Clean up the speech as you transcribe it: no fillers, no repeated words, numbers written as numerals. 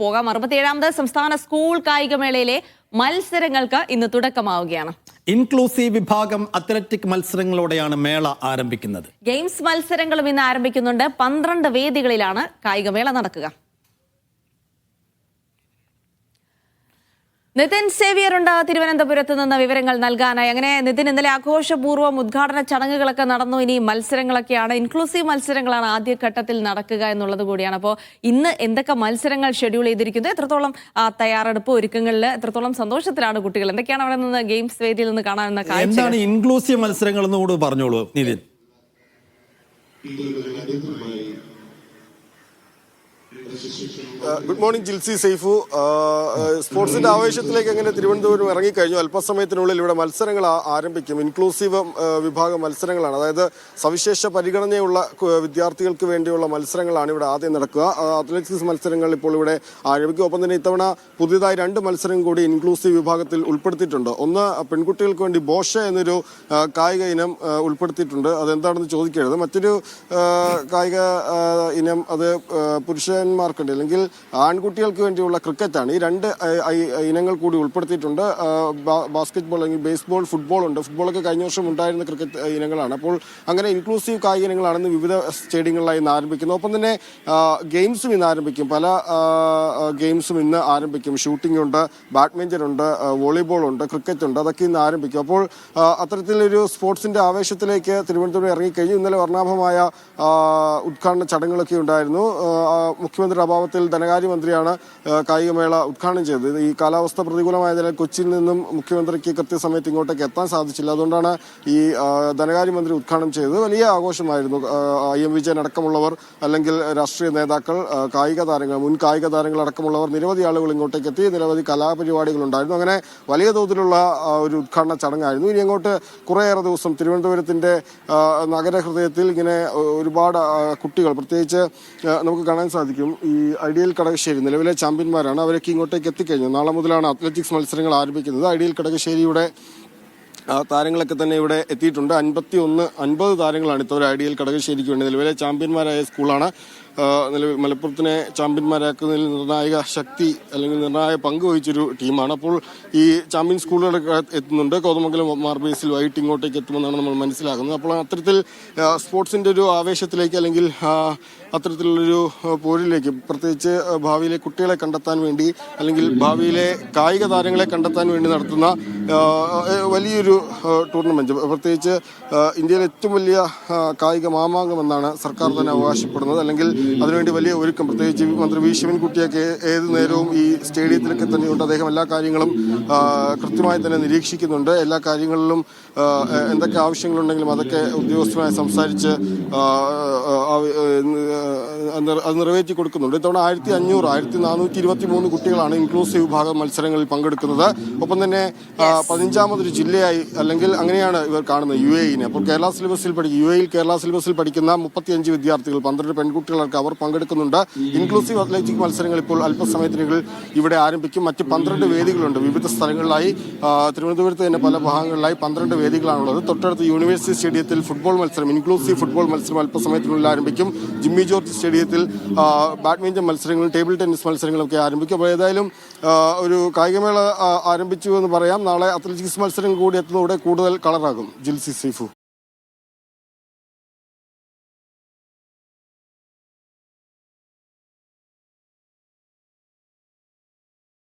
പോകാം. 67ാമത് സംസ്ഥാന സ്കൂൾ കായികമേളയിലെ മത്സരങ്ങൾക്ക് ഇന്ന് തുടക്കമാവുകയാണ്. ഇൻക്ലൂസീവ് വിഭാഗം അത്ലറ്റിക് മത്സരങ്ങളോടെയാണ് മേള ആരംഭിക്കുന്നത്. ഗെയിംസ് മത്സരങ്ങളും ഇന്ന് ആരംഭിക്കുന്നുണ്ട്. 12 വേദികളിലാണ് കായികമേള നടക്കുക. നിതിൻ സേവിയർ ഉണ്ട് തിരുവനന്തപുരത്ത് നിന്ന് വിവരങ്ങൾ നൽകാനായി. അങ്ങനെ നിതിൻ, ഇന്നലെ ആഘോഷപൂർവ്വം ഉദ്ഘാടന ചടങ്ങുകളൊക്കെ നടന്നു. ഇനി മത്സരങ്ങളൊക്കെയാണ്, ഇൻക്ലൂസീവ് മത്സരങ്ങളാണ് ആദ്യഘട്ടത്തിൽ നടക്കുക എന്നുള്ളത് കൂടിയാണ്. അപ്പോൾ ഇന്ന് എന്തൊക്കെ മത്സരങ്ങൾ ഷെഡ്യൂൾ ചെയ്തിരിക്കുന്നത്, എത്രത്തോളം തയ്യാറെടുപ്പ് ഒരുക്കങ്ങളിൽ, എത്രത്തോളം സന്തോഷത്തിലാണ് കുട്ടികൾ, എന്തൊക്കെയാണ് അവിടെ നിന്ന് ഗെയിംസ് വേദിയിൽ നിന്ന് കാണാനെന്ന കാഴ്ച? എന്താണ് ഇൻക്ലൂസീവ് മത്സരങ്ങൾ എന്നുകൂടി പറഞ്ഞോളൂ നിതിൻ. Good morning Jilsy, Saifu. സ്പോർട്സിന്റെ ആവേശത്തിലേക്ക് അങ്ങനെ തിരുവനന്തപുരം ഇറങ്ങിക്കഴിഞ്ഞു. അല്പസമയത്തിനുള്ളിൽ ഇവിടെ മത്സരങ്ങൾ ആരംഭിക്കും. ഇൻക്ലൂസീവ് വിഭാഗം മത്സരങ്ങളാണ്, അതായത് സവിശേഷ പരിഗണനയുള്ള വിദ്യാർത്ഥികൾക്ക് വേണ്ടിയുള്ള മത്സരങ്ങളാണ് ഇവിടെ ആദ്യം നടക്കുക. അത്ലറ്റിക്സ് മത്സരങ്ങൾ ഇപ്പോൾ ഇവിടെ ആരംഭിക്കും. ഒപ്പം തന്നെ ഇത്തവണ പുതിയതായി 2 മത്സരം കൂടി ഇൻക്ലൂസീവ് വിഭാഗത്തിൽ ഉൾപ്പെടുത്തിയിട്ടുണ്ട്. ഒന്ന്, പെൺകുട്ടികൾക്ക് വേണ്ടി ബോഷ എന്നൊരു കായിക ഇനം ഉൾപ്പെടുത്തിയിട്ടുണ്ട്. അതെന്താണെന്ന് ചോദിക്കരുത്. മറ്റൊരു കായിക ഇനം അത് പുരുഷന്മാർക്കുണ്ട്, അല്ലെങ്കിൽ ആൺകുട്ടികൾക്ക് വേണ്ടിയുള്ള ക്രിക്കറ്റാണ്. ഈ 2 ഇനങ്ങൾ കൂടി ഉൾപ്പെടുത്തിയിട്ടുണ്ട്. ബാസ്കറ്റ് ബോൾ അല്ലെങ്കിൽ ബേസ്ബോൾ, ഫുട്ബോൾ ഉണ്ട്. ഫുട്ബോളൊക്കെ കഴിഞ്ഞ വർഷം ഉണ്ടായിരുന്ന ക്രിക്കറ്റ് ഇനങ്ങളാണ്. അപ്പോൾ അങ്ങനെ ഇൻക്ലൂസീവ് കായിക ഇനങ്ങളാണെന്ന് വിവിധ സ്റ്റേഡിയങ്ങളിലായി ഇന്ന് ആരംഭിക്കുന്നു. ഒപ്പം തന്നെ ഗെയിംസും ഇന്ന് ആരംഭിക്കും. പല ഗെയിംസും ഇന്ന് ആരംഭിക്കും. ഷൂട്ടിംഗ് ഉണ്ട്, ബാഡ്മിൻ്റൺ ഉണ്ട്, വോളിബോൾ ഉണ്ട്, ക്രിക്കറ്റ് ഉണ്ട്. അതൊക്കെ ഇന്ന് ആരംഭിക്കും. അപ്പോൾ അത്തരത്തിലൊരു സ്പോർട്സിന്റെ ആവേശത്തിലേക്ക് തിരുവനന്തപുരം ഇറങ്ങിക്കഴിഞ്ഞു. ഇന്നലെ വർണ്ണാഭമായ ഉദ്ഘാടന ചടങ്ങുകളൊക്കെ ഉണ്ടായിരുന്നു. മുഖ്യമന്ത്രിയുടെ അഭാവത്തിൽ ധനകാര്യമന്ത്രിയാണ് കായികമേള ഉദ്ഘാടനം ചെയ്തത്. ഈ കാലാവസ്ഥ പ്രതികൂലമായതിനാൽ കൊച്ചിയിൽ നിന്നും മുഖ്യമന്ത്രിക്ക് കൃത്യസമയത്ത് ഇങ്ങോട്ടേക്ക് എത്താൻ സാധിച്ചില്ല. അതുകൊണ്ടാണ് ഈ ധനകാര്യമന്ത്രി ഉദ്ഘാടനം ചെയ്തത്. വലിയ ആഘോഷമായിരുന്നു. IM വിജയൻ അടക്കമുള്ളവർ, അല്ലെങ്കിൽ രാഷ്ട്രീയ നേതാക്കൾ, കായിക താരങ്ങൾ, മുൻ കായിക താരങ്ങൾ അടക്കമുള്ളവർ, നിരവധി ആളുകൾ ഇങ്ങോട്ടേക്ക് എത്തി. നിരവധി കലാപരിപാടികളുണ്ടായിരുന്നു. അങ്ങനെ വലിയ തോതിലുള്ള ഒരു ഉദ്ഘാടന ചടങ്ങായിരുന്നു. ഇനി അങ്ങോട്ട് കുറേയേറെ ദിവസം തിരുവനന്തപുരത്തിന്റെ നഗരഹൃദയത്തിൽ ഇങ്ങനെ ഒരുപാട് കുട്ടികൾ, പ്രത്യേകിച്ച് നമുക്ക് കാണാൻ സാധിക്കും, ഈ ഐഡിയൽ കടകശ്ശേരി നിലവിലെ ചാമ്പ്യന്മാരാണ്. അവരൊക്കെ ഇങ്ങോട്ടേക്ക് എത്തിക്കഴിഞ്ഞു. നാളെ മുതലാണ് അത്ലറ്റിക്സ് മത്സരങ്ങൾ ആരംഭിക്കുന്നത്. ഐഡിയൽ കടകശ്ശേരിയുടെ താരങ്ങളൊക്കെ തന്നെ ഇവിടെ എത്തിയിട്ടുണ്ട്. 50 താരങ്ങളാണ് ഇത്തവണ ഐഡിയൽ കടകശ്ശേരിക്ക് വേണ്ടി. നിലവിലെ ചാമ്പ്യന്മാരായ സ്കൂളാണ്. നിലവിൽ മലപ്പുറത്തിനെ ചാമ്പ്യന്മാരാക്കുന്നതിൽ നിർണായക ശക്തി, അല്ലെങ്കിൽ നിർണായക പങ്ക് വഹിച്ചൊരു ടീമാണ്. അപ്പോൾ ഈ ചാമ്പ്യൻ സ്കൂളുകളൊക്കെ എത്തുന്നുണ്ട്. കോതമംഗലം മാർബേസിൽ വൈകിട്ട് ഇങ്ങോട്ടേക്ക് എത്തുമെന്നാണ് നമ്മൾ മനസ്സിലാക്കുന്നത്. അപ്പോൾ അത്തരത്തിൽ സ്പോർട്സിൻ്റെ ഒരു ആവേശത്തിലേക്ക്, അല്ലെങ്കിൽ അത്തരത്തിലുള്ളൊരു പോരിലേക്ക്, പ്രത്യേകിച്ച് ഭാവിയിലെ കുട്ടികളെ കണ്ടെത്താൻ വേണ്ടി, അല്ലെങ്കിൽ ഭാവിയിലെ കായിക താരങ്ങളെ കണ്ടെത്താൻ വേണ്ടി നടത്തുന്ന വലിയൊരു ടൂർണമെന്റ്, പ്രത്യേകിച്ച് ഇന്ത്യയിലെ ഏറ്റവും വലിയ കായിക മാമാങ്കം എന്നാണ് സർക്കാർ തന്നെ അവകാശപ്പെടുന്നത്. അല്ലെങ്കിൽ അതിനുവേണ്ടി വലിയ ഒരുക്കം, പ്രത്യേകിച്ച് മന്ത്രി വി ശിവൻകുട്ടിയൊക്കെ ഏത് നേരവും ഈ സ്റ്റേഡിയത്തിലൊക്കെ തന്നെയുണ്ട്. അദ്ദേഹം എല്ലാ കാര്യങ്ങളും കൃത്യമായി തന്നെ നിരീക്ഷിക്കുന്നുണ്ട്. എല്ലാ കാര്യങ്ങളിലും എന്തൊക്കെ ആവശ്യങ്ങളുണ്ടെങ്കിലും അതൊക്കെ ഉദ്യോഗസ്ഥരുമായി സംസാരിച്ച് അത് നിറവേറ്റി കൊടുക്കുന്നുണ്ട്. ഇത്തവണ 1423 കുട്ടികളാണ് ഇൻക്ലൂസീവ് വിഭാഗം മത്സരങ്ങളിൽ പങ്കെടുക്കുന്നത്. ഒപ്പം തന്നെ 15ാമതൊരു ജില്ലയായി, അല്ലെങ്കിൽ അങ്ങനെയാണ് ഇവർ കാണുന്നത് UAE-നെ. അപ്പോൾ കേരള സിലബസിൽ കേരള സിലബസിൽ പഠിക്കുന്ന 35 വിദ്യാർത്ഥികൾ, 12 പെൺകുട്ടികളൊക്കെ അവർ പങ്കെടുക്കുന്നുണ്ട്. ഇൻക്ലൂസീവ് അത്ലറ്റിക് മത്സരങ്ങൾ ഇപ്പോൾ അല്പസമയത്തിനുള്ളിൽ ഇവിടെ ആരംഭിക്കും. മറ്റ് 12 വേദികളുണ്ട് വിവിധ സ്ഥലങ്ങളിലായി. തിരുവനന്തപുരത്ത് തന്നെ പല ഭാഗങ്ങളിലായി 12 വേദികളാണുള്ളത്. തൊട്ടടുത്ത് യൂണിവേഴ്സിറ്റി സ്റ്റേഡിയത്തിൽ ഫുട്ബോൾ മത്സരം, ഇൻക്ലൂസീവ് ഫുട്ബോൾ മത്സരം അല്പസമയത്തിനുള്ളിൽ ആരംഭിക്കും. ജിമ്മി ജോർജ് സ്റ്റേഡിയത്തിൽ ബാഡ്മിൻ്റൺ മത്സരങ്ങളും ടേബിൾ ടെന്നീസ് മത്സരങ്ങളും ഒക്കെ ആരംഭിക്കും. അപ്പോൾ ഏതായാലും ഒരു കായികമേള ആരംഭിച്ചു എന്ന് പറയാം. നാളെ അത്ലറ്റിക്സ് മത്സരം കൂടി എത്തുന്നതോടെ കൂടുതൽ കളറാകും. ജിൽസി, സൈഫു.